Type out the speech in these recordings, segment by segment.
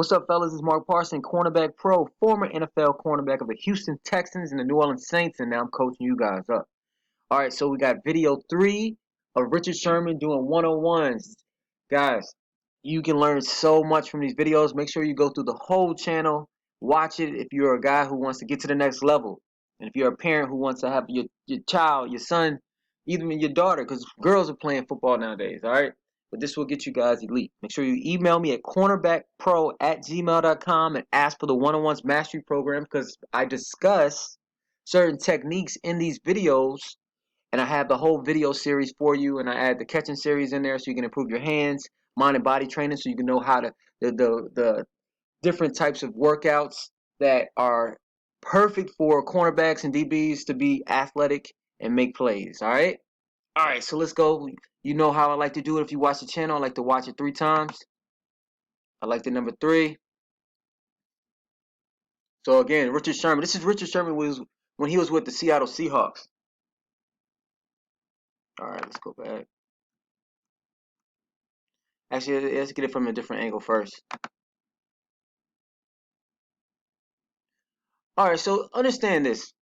What's up, fellas? It's Mark Parson, cornerback pro, former NFL cornerback of the Houston Texans and the New Orleans Saints, and now I'm coaching you guys up. All right, so we got video 3 of Richard Sherman doing one-on-ones. Guys, you can learn so much from these videos. Make sure you go through the whole channel, watch it if you're a guy who wants to get to the next level. And if you're a parent who wants to have your child, your son, even your daughter, because girls are playing football nowadays, all right? But this will get you guys elite. Make sure you email me at cornerbackpro@gmail.com and ask for the one-on-ones mastery program because I discuss certain techniques in these videos, and I have the whole video series for you, and I add the catching series in there so you can improve your hands, mind, and body training, so you can know how to the different types of workouts that are perfect for cornerbacks and DBs to be athletic and make plays. All right. So let's go. You know how I like to do it. If you watch the channel, I like to watch it 3 times. I like the number 3. So again, Richard Sherman. This is Richard Sherman when he was with the Seattle Seahawks. All right, let's go back. Actually, let's get it from a different angle first. All right, so understand this.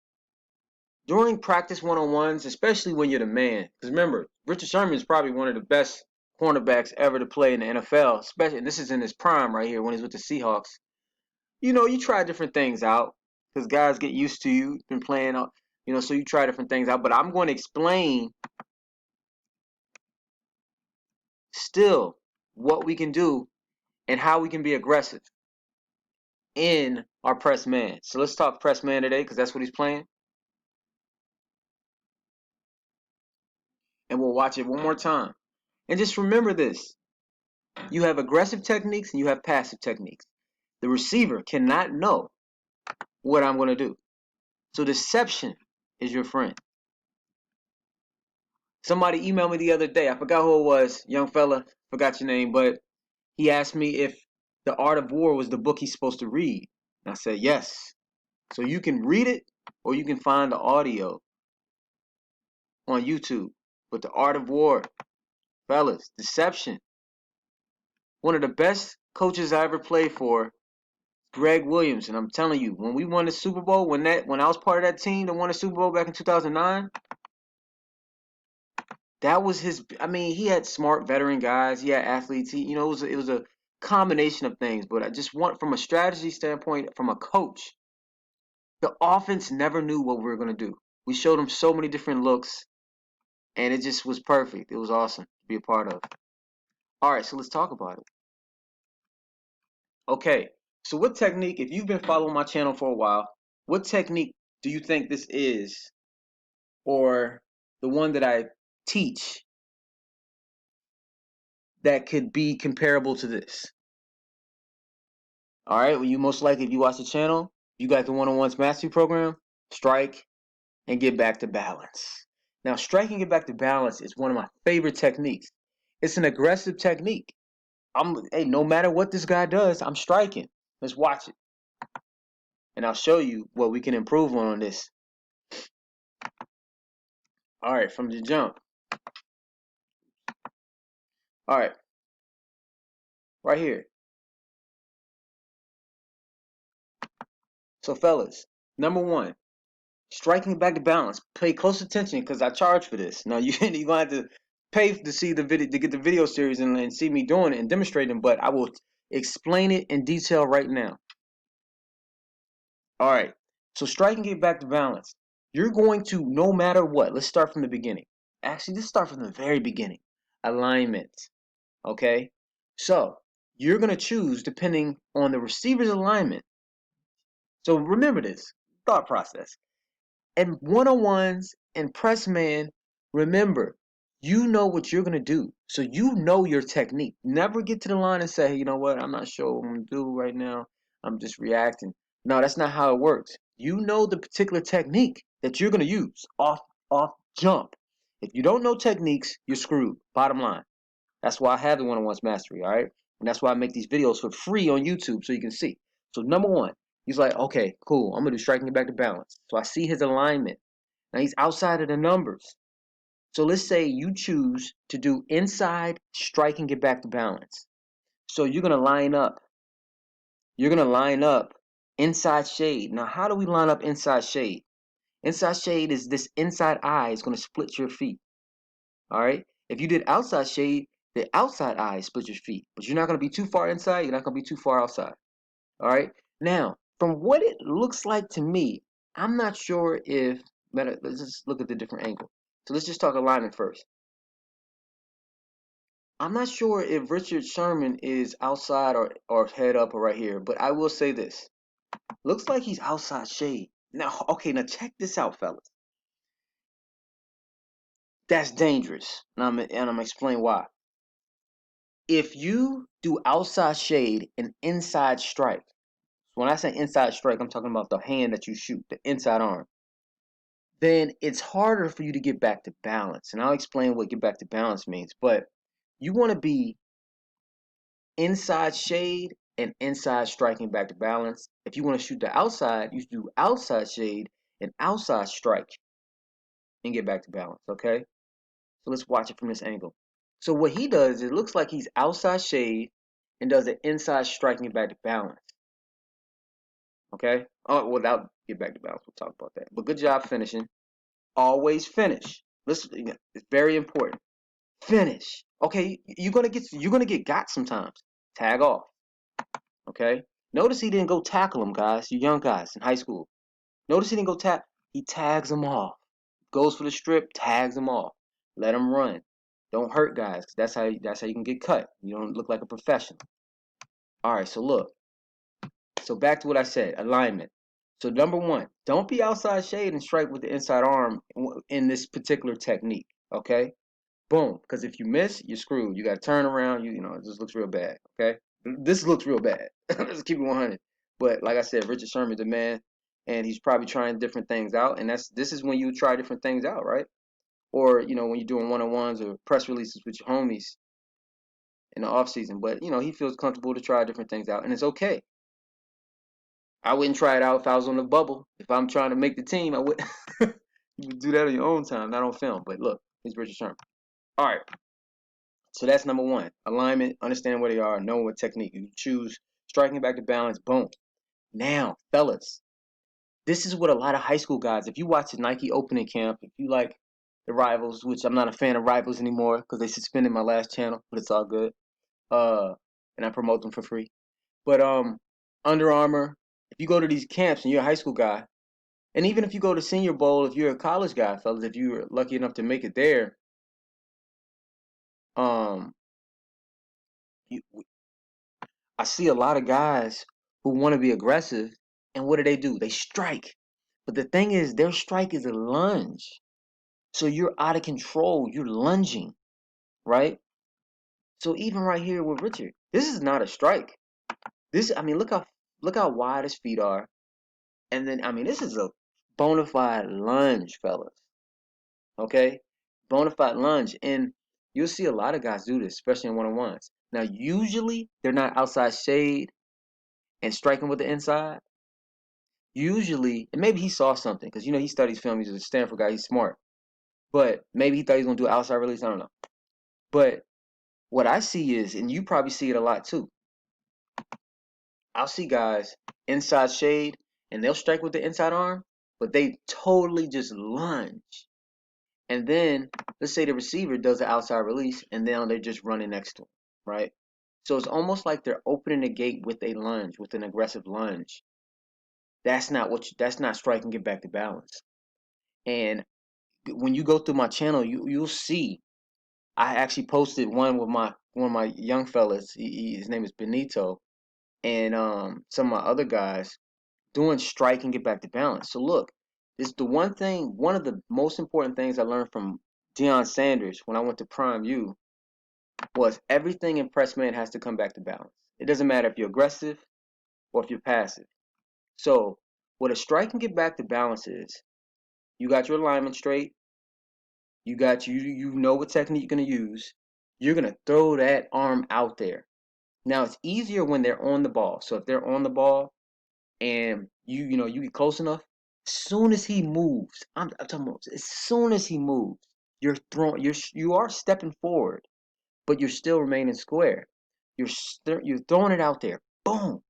During practice one-on-ones, especially when you're the man, because remember, Richard Sherman is probably one of the best cornerbacks ever to play in the NFL, especially, and this is in his prime right here when he's with the Seahawks. You know, you try different things out because guys get used to you, been playing, so you try different things out. But I'm going to explain still what we can do and how we can be aggressive in our press man. So let's talk press man today because that's what he's playing. And we'll watch it one more time. And just remember this. You have aggressive techniques and you have passive techniques. The receiver cannot know what I'm going to do. So deception is your friend. Somebody emailed me the other day. I forgot who it was, young fella, forgot your name, but he asked me if The Art of War was the book he's supposed to read. And I said, yes. So you can read it or you can find the audio on YouTube. But The Art of War, fellas, deception. One of the best coaches I ever played for, Greg Williams. And I'm telling you, when we won the Super Bowl, when I was part of that team that won the Super Bowl back in 2009, that was his. I mean, he had smart veteran guys. He had athletes. It was a combination of things. But I just want, from a strategy standpoint, from a coach, the offense never knew what we were going to do. We showed them so many different looks, and it just was perfect. It was awesome to be a part of. All right, so let's talk about it. Okay, so what technique, if you've been following my channel for a while, what technique do you think this is, or the one that I teach that could be comparable to this? All right, well, you most likely, if you watch the channel, you got the one-on-ones mastery program, strike, and get back to balance. Now, strike and get back to balance is one of my favorite techniques. It's an aggressive technique. Hey, no matter what this guy does, I'm striking. Let's watch it. And I'll show you what we can improve on this. All right, from the jump. All right, right here. So, fellas, number 1, striking back to balance. Pay close attention because I charge for this. Now, you're going to have to pay to see the video, to get the video series and see me doing it and demonstrating, but I will explain it in detail right now. All right, so strike and get back to balance. You're going to, no matter what, let's start from the beginning. Actually, let's start from the very beginning. Alignment, okay? So you're going to choose depending on the receiver's alignment. So remember this thought process. And one-on-ones and press man, remember, you know what you're going to do. So you know your technique. Never get to the line and say, hey, you know what, I'm not sure what I'm going to do right now. I'm just reacting. No, that's not how it works. You know the particular technique that you're going to use off jump. If you don't know techniques, you're screwed. Bottom line. That's why I have the one-on-ones mastery, all right? And that's why I make these videos for free on YouTube so you can see. So number 1, he's like, okay, cool. I'm going to do striking it back to balance. So I see his alignment. Now he's outside of the numbers. So let's say you choose to do inside striking it back to balance. So you're going to line up you're going to line up inside shade. Now, how do we line up inside shade? Inside shade is this inside eye is going to split your feet. All right. If you did outside shade, the outside eye split your feet, but you're not going to be too far inside. You're not going to be too far outside. All right. Now, from what it looks like to me, I'm not sure if, let's just look at the different angle. So let's just talk alignment first. I'm not sure if Richard Sherman is outside or head up or right here, but I will say this. Looks like he's outside shade. Now, okay, now check this out, fellas. That's dangerous. And I'm gonna explain why. If you do outside shade and inside strike, when I say inside strike, I'm talking about the hand that you shoot, the inside arm, then it's harder for you to get back to balance. And I'll explain what get back to balance means. But you want to be inside shade and inside striking back to balance. If you want to shoot the outside, you do outside shade and outside strike and get back to balance. Okay? So let's watch it from this angle. So what he does, it looks like he's outside shade and does an inside striking it back to balance. Okay? Oh, without get back to balance, we'll talk about that. But good job finishing. Always finish. Listen, it's very important. Finish. Okay, you're gonna get got sometimes. Tag off. Okay. Notice he didn't go tackle him, guys. You young guys in high school. Notice he didn't go tap. He tags them off. Goes for the strip. Tags them off. Let them run. Don't hurt guys. 'Cause that's how you can get cut. You don't look like a professional. All right. So look. So back to what I said. Alignment. So number one, don't be outside shade and strike with the inside arm in this particular technique. Okay. Boom. Because if you miss, you're screwed. You got to turn around. You know, it just looks real bad. Okay. This looks real bad. Let's keep it 100. But like I said, Richard Sherman's a man, and he's probably trying different things out. And this is when you try different things out, right? Or when you're doing one-on-ones or press releases with your homies in the off season. But he feels comfortable to try different things out, and it's okay. I wouldn't try it out if I was on the bubble. If I'm trying to make the team, I would. You would do that on your own time, not on film. But look, he's Richard Sherman. All right. So that's number one. Alignment, understand where they are, knowing what technique you choose, striking back to balance, boom. Now, fellas, this is what a lot of high school guys, if you watch the Nike opening camp, if you like the Rivals, which I'm not a fan of Rivals anymore because they suspended my last channel, but it's all good. And I promote them for free. But Under Armour, if you go to these camps and you're a high school guy, and even if you go to Senior Bowl, if you're a college guy, fellas, if you're lucky enough to make it there, um, you, I see a lot of guys who want to be aggressive, and what do? They strike. But the thing is, their strike is a lunge. So you're out of control. You're lunging, right? So even right here with Richard, this is not a strike. I mean, look how wide his feet are. And then, I mean, this is a bona fide lunge, fellas. Okay? Bona fide lunge. And you'll see a lot of guys do this, especially in one-on-ones. Now, usually, they're not outside shade and striking with the inside. Usually, and maybe he saw something because he studies film. He's a Stanford guy. He's smart, but maybe he thought he was gonna do an outside release. I don't know. But what I see is, and you probably see it a lot too. I'll see guys inside shade, and they'll strike with the inside arm, but they totally just lunge. And then let's say the receiver does the outside release, and then they're just running next to him, right? So it's almost like they're opening the gate with a lunge, with an aggressive lunge. That's not striking get back to balance. And when you go through my channel, you'll see I actually posted one with one of my young fellas. His name is Benito, and some of my other guys doing strike and get back to balance. So look, this is one of the most important things I learned from Deion Sanders when I went to Prime U was everything in press man has to come back to balance. It doesn't matter if you're aggressive or if you're passive. So what a strike and get back to balance is, you got your alignment straight. You know what technique you're gonna use. You're gonna throw that arm out there. Now it's easier when they're on the ball. So if they're on the ball and you get close enough, as soon as he moves, I'm talking about as soon as he moves, you are stepping forward, but you're still remaining square. You're throwing it out there. Boom.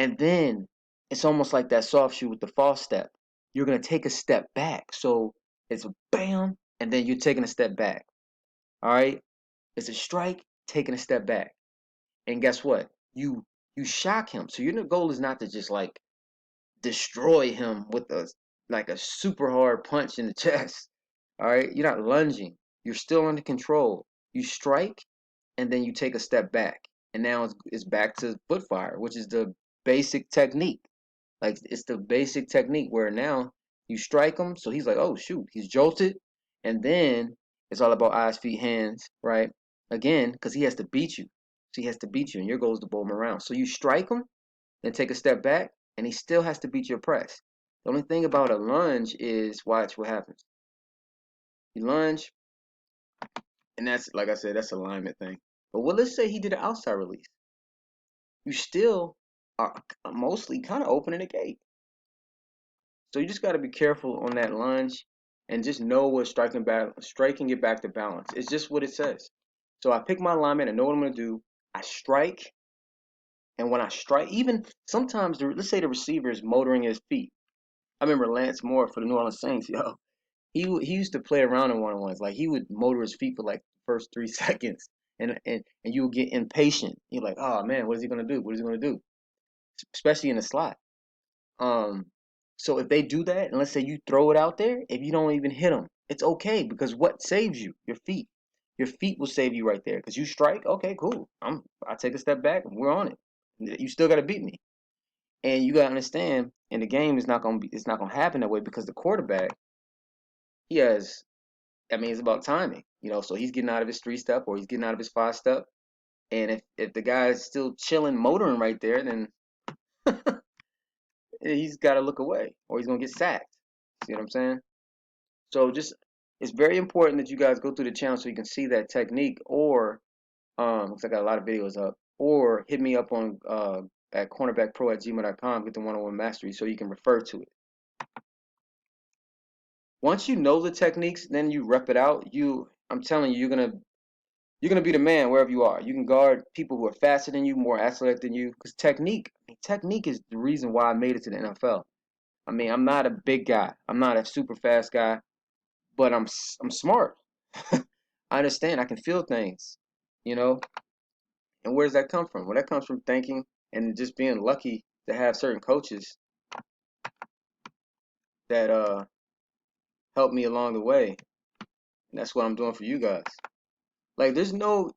And then it's almost like that soft shoe with the false step. You're gonna take a step back. So it's a bam, and then you're taking a step back. All right? It's a strike, taking a step back. And guess what? You shock him. So your goal is not to just like destroy him with a super hard punch in the chest. All right? You're not lunging. You're still under control. You strike and then you take a step back. And now it's back to foot fire, which is the basic technique. Like it's the basic technique where now you strike him, so he's like, oh shoot, he's jolted, and then it's all about eyes, feet, hands, right? Again, because he has to beat you. So he has to beat you, and your goal is to bowl him around. So you strike him, then take a step back, and he still has to beat your press. The only thing about a lunge is watch what happens. You lunge, and that's like I said, that's alignment thing. But let's say he did an outside release. You still are mostly kind of opening the gate. So you just got to be careful on that lunge and just know what striking it back to balance. It's just what it says. So I pick my alignment. I know what I'm going to do. I strike. And when I strike, even sometimes, let's say the receiver is motoring his feet. I remember Lance Moore for the New Orleans Saints, yo. He used to play around in one-on-ones. Like he would motor his feet for like the first 3 seconds. And you would get impatient. You're like, oh man, what is he going to do? What is he going to do? Especially in the slot. Um, so if they do that, and let's say you throw it out there, if you don't even hit them, it's okay because what saves you? Your feet. Your feet will save you right there because you strike. Okay, cool. I take a step back. We're on it. You still got to beat me, and you got to understand. In the game, it's not gonna happen that way because the quarterback, he has. I mean, it's about timing. So he's getting out of his 3-step or he's getting out of his 5-step, and if the guy is still chilling, motoring right there, then he's got to look away or he's gonna get sacked. See what I'm saying? So just it's very important that you guys go through the channel so you can see that technique, or because I got a lot of videos up, or hit me up on at cornerbackpro@gmail.com, get the one-on-one mastery so you can refer to it. Once you know the techniques, then you rep it out. I'm telling you, you're gonna be the man wherever you are. You can guard people who are faster than you, more athletic than you, because technique is the reason why I made it to the NFL. I mean, I'm not a big guy. I'm not a super fast guy, but I'm smart. I understand. I can feel things, you know. And where does that come from? Well, that comes from thinking and just being lucky to have certain coaches that help me along the way. And that's what I'm doing for you guys. Like, there's no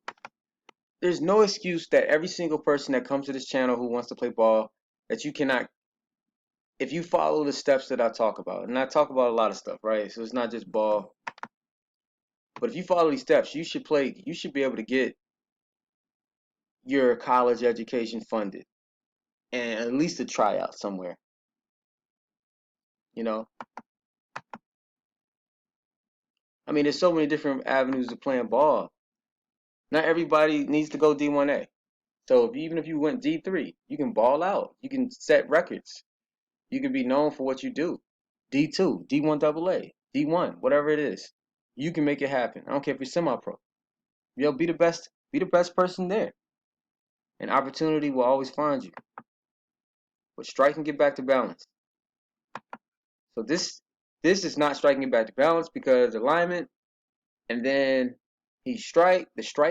excuse that every single person that comes to this channel who wants to play ball that you cannot. If you follow the steps that I talk about, and I talk about a lot of stuff, right? So it's not just ball, but if you follow these steps, you should play. You should be able to get your college education funded and at least a tryout somewhere. You know, I mean, there's so many different avenues of playing ball. Not everybody needs to go D1A. So even if you went D3, you can ball out. You can set records. You can be known for what you do. D2, D1 AA, D1, whatever it is. You can make it happen. I don't care if you're semi-pro. Be the best. Be the best person there. And opportunity will always find you. But strike and get back to balance. So this is not striking it back to balance because alignment, and then the strike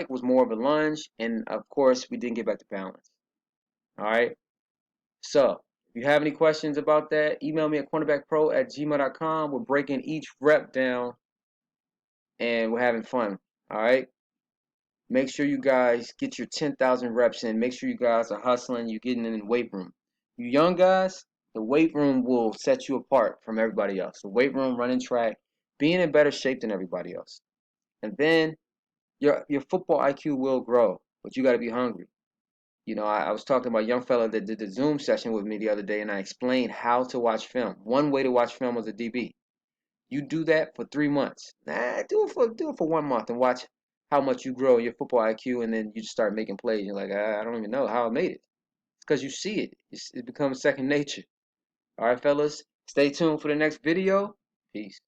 was more of a lunge, and of course we didn't get back to balance. All right. So if you have any questions about that, email me at cornerbackpro@gmail.com. We're breaking each rep down and we're having fun. All right. Make sure you guys get your 10,000 reps in. Make sure you guys are hustling. You're getting in the weight room. You young guys, the weight room will set you apart from everybody else. The weight room, running track, being in better shape than everybody else. And then your football IQ will grow, but you got to be hungry. I was talking about a young fella that did the Zoom session with me the other day, and I explained how to watch film. One way to watch film as a DB. You do that for 3 months. Do it for 1 month and watch how much you grow in your football IQ, and then you just start making plays. You're like, I don't even know how I made it. It's because you see it. It becomes second nature. All right, fellas, stay tuned for the next video. Peace.